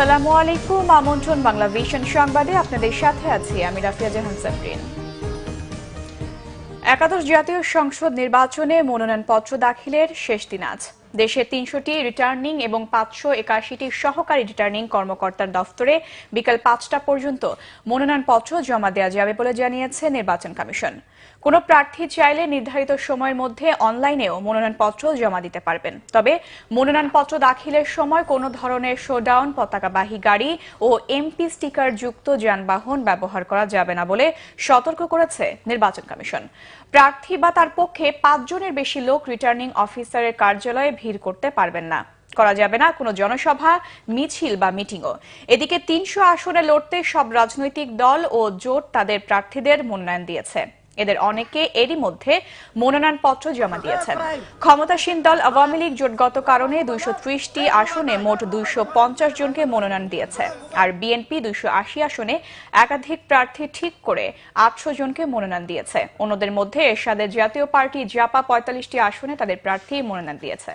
আসসালামু আলাইকুম, আমন্ত্রণ বাংলা ভিশন সংবাদে আপনাদের সাথে আছি আমি রাফিয়া জাহান সাবরিন। একাদশ জাতীয় সংসদ নির্বাচনে মনোনয়নপত্র দাখিলের শেষ দিন আজ। দেশে ৩০০টি রিটার্নিং এবং ৫৮১টি সহকারী রিটার্নিং কর্মকর্তার দফতরে বিকাল ৫টা পর্যন্ত মনোনয়নপত্র জমা দেওয়া যাবে বলে জানিয়েছে নির্বাচন কমিশন। কোন প্রার্থী চাইলে নির্ধারিত সময়ের মধ্যে অনলাইনেও মনোনয়নপত্র জমা দিতে পারবেন। তবে মনোনয়নপত্র দাখিলের সময় কোনো ধরনের শোডাউন, পতাকাবাহী গাড়ি ও এমপি স্টিকার যুক্ত যানবাহন ব্যবহার করা যাবে না বলে সতর্ক করেছে নির্বাচন কমিশন। প্রার্থী বা তার পক্ষে ৫ জনের বেশি লোক রিটার্নিং অফিসারের কার্যালয়ে ভিড় করতে পারবেন না। করা যাবে না কোনো জনসভা, মিছিল বা মিটিংও। এদিকে ৩০০ আসনে লড়তে সব রাজনৈতিক দল ও জোট তাদের প্রার্থীদের মনোনয়ন দিয়েছে। এদের অনেকে এরই মধ্যে মনোনয়নপত্র জমা দিয়েছেন। ক্ষমতাসীন দল আওয়ামী লীগ জোটগত কারণে ২৩০টি আসনে মোট ২৫০ জনকে মনোনয়ন দিয়েছে, আর বিএনপি ২৮০ আসনে একাধিক প্রার্থী ঠিক করে ৮০০ জনকে মনোনয়ন দিয়েছে। অন্যদের মধ্যে এরশাদের জাতীয় পার্টি জাপা ৪৫টি আসনে তাদের প্রার্থী মনোনয়ন দিয়েছে।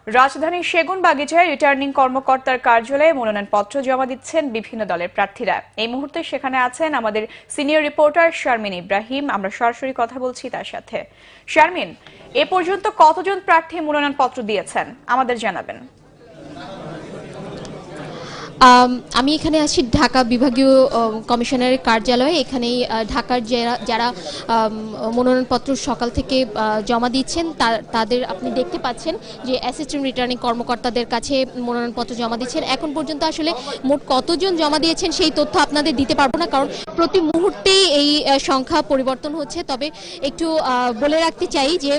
রাজধানীর সেগুনবাগিচায় রিটার্নিং কর্মকর্তার কার্যালয়ে মনোনয়নপত্র জমা দিচ্ছেন বিভিন্ন দলের প্রার্থীরা। এই মুহূর্তে সেখানে আছেন আমাদের সিনিয়র রিপোর্টার শারমিন ইব্রাহিম। আমরা সরাসরি কথা বলছি তার সাথে। শারমিন, এ পর্যন্ত কতজন প্রার্থী মনোনয়নপত্র দিয়েছেন আমাদের জানাবেন। আমি এখানে আছি ঢাকা বিভাগীয় কমিশনারের কার্যালয়ে। এখানেই ঢাকার যারা মনোনয়নপত্র সকাল থেকে জমা দিচ্ছেন তাদের আপনি দেখতে পাচ্ছেন যে অ্যাসিস্ট্যান্ট রিটার্নিং কর্মকর্তাদের কাছে মনোনয়নপত্র জমা দিচ্ছেন। এখন পর্যন্ত আসলে মোট কতজন জমা দিয়েছেন সেই তথ্য আপনাদের দিতে পারবো না, কারণ প্রতি মুহূর্তেই এই সংখ্যা পরিবর্তন হচ্ছে। তবে একটু বলে রাখতে চাই যে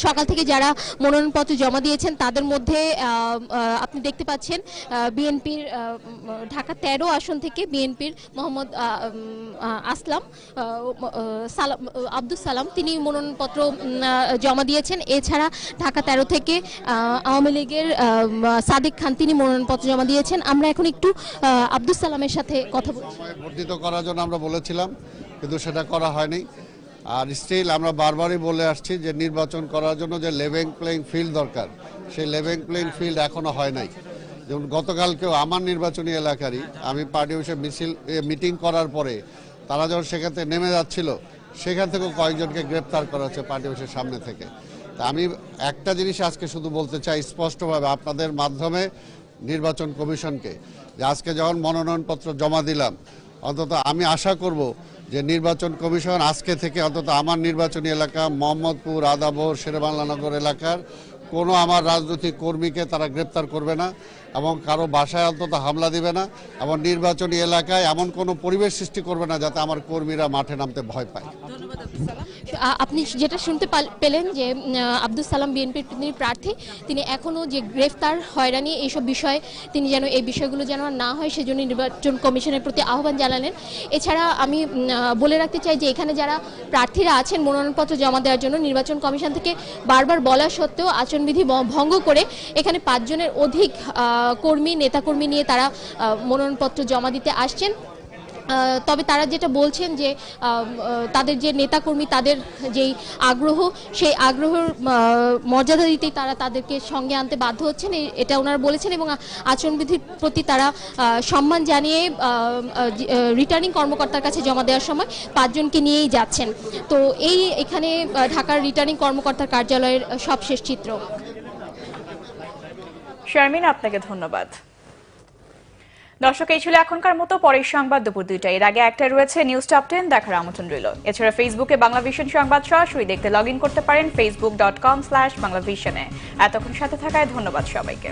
সকাল থেকে যারা মনোনয়নপত্র জমা দিয়েছেন তাদের মধ্যে আপনি দেখতে পাচ্ছেন বিএনপির ঢাকা ১৩ আসন থেকে বিএনপির মোহাম্মদ আব্দুল সালাম তিনি মনোনয়নপত্র জমা দিয়েছেন। এছাড়া ঢাকা ১৩ থেকে আওয়ামী লীগের সাদেক খান তিনি মনোনয়নপত্র জমা দিয়েছেন। আমরা এখন একটু আব্দুল সালামের সাথে কথা বলছি। বর্ধিত করার জন্য আমরা বলেছিলাম, কিন্তু সেটা করা হয়নি। আর স্টিল আমরা বারবারই বলে আসছি যে নির্বাচন করার জন্য যে লেভেল প্লেইং ফিল্ড দরকার, সেই লেভেল প্লেইং ফিল্ড এখনো হয় নাই। যেমন গতকালকেও আমার নির্বাচনী এলাকারই আমি পার্টি অফিসে মিটিং করার পরে তারা যখন সেখান থেকে নেমে যাচ্ছিল, সেখান থেকেও কয়েকজনকে গ্রেপ্তার করা হচ্ছে পার্টি অফিসের সামনে থেকে। তা আমি একটা জিনিস আজকে শুধু বলতে চাই স্পষ্টভাবে আপনাদের মাধ্যমে নির্বাচন কমিশনকে, যে আজকে যখন মনোনয়নপত্র জমা দিলাম, অন্তত আমি আশা করব যে নির্বাচন কমিশন আজকে থেকে অন্তত আমার নির্বাচনী এলাকা মোহাম্মদপুর, আদাবর, শেরেবাংলানগর এলাকার কোনো আমার রাজনৈতিক কর্মীকে তারা গ্রেপ্তার করবে না এবং কারো বাসায় অন্তত হামলা দিবে না এবং নির্বাচনী এলাকায় এমন কোনো পরিবেশ সৃষ্টি করবে না যাতে আমার কর্মীরা মাঠে নামতে ভয় পায়। আপনি যেটা শুনতে পেলেন যে আব্দুল সালাম বিএনপির প্রার্থী, তিনি এখনো যে গ্রেফতার, হয়রানি এইসব বিষয়ে তিনি যেন এই বিষয়গুলো যেন না হয় সেজন্য নির্বাচন কমিশনের প্রতি আহ্বান জানালেন। এছাড়া আমি বলে রাখতে চাই যে এখানে যারা প্রার্থীরা আছেন মনোনয়নপত্র জমা দেওয়ার জন্য, নির্বাচন কমিশন থেকে বারবার বলা সত্ত্বেও আচরণবিধি ভঙ্গ করে এখানে ৫ জনের অধিক নেতাকর্মী নিয়ে তারা মনোনয়নপত্র জমা দিতে আসছেন। তবে তারা যেটা বলছেন যে তাদের যে নেতাকর্মী তাদের যেই আগ্রহ, সেই আগ্রহের মর্যাদা দিতেই তারা তাদেরকে সঙ্গে আনতে বাধ্য হচ্ছেন, এটা ওনারা বলেছেন। এবং আচরণবিধির প্রতি তারা সম্মান জানিয়ে রিটার্নিং কর্মকর্তার কাছে জমা দেওয়ার সময় ৫ জনকে নিয়েই যাচ্ছেন। তো এখানে ঢাকার রিটার্নিং কর্মকর্তার কার্যালয়ের সবশেষ চিত্র। শারমিন, আপনাকে ধন্যবাদ। দর্শক, এই ছিল এখনকার মতো। পরের সংবাদ দুপুর ২টায়। এর আগে একটা রয়েছে নিউজ টপ 10 দেখার আমন্ত্রণ রইল। এছাড়া ফেসবুকে বাংলা ভিশন সংবাদ সরাসরি দেখতে লগ ইন করতে পারেন facebook.com/বাংলাভিশনে। এতক্ষণ সাথে থাকায় ধন্যবাদ সবাইকে।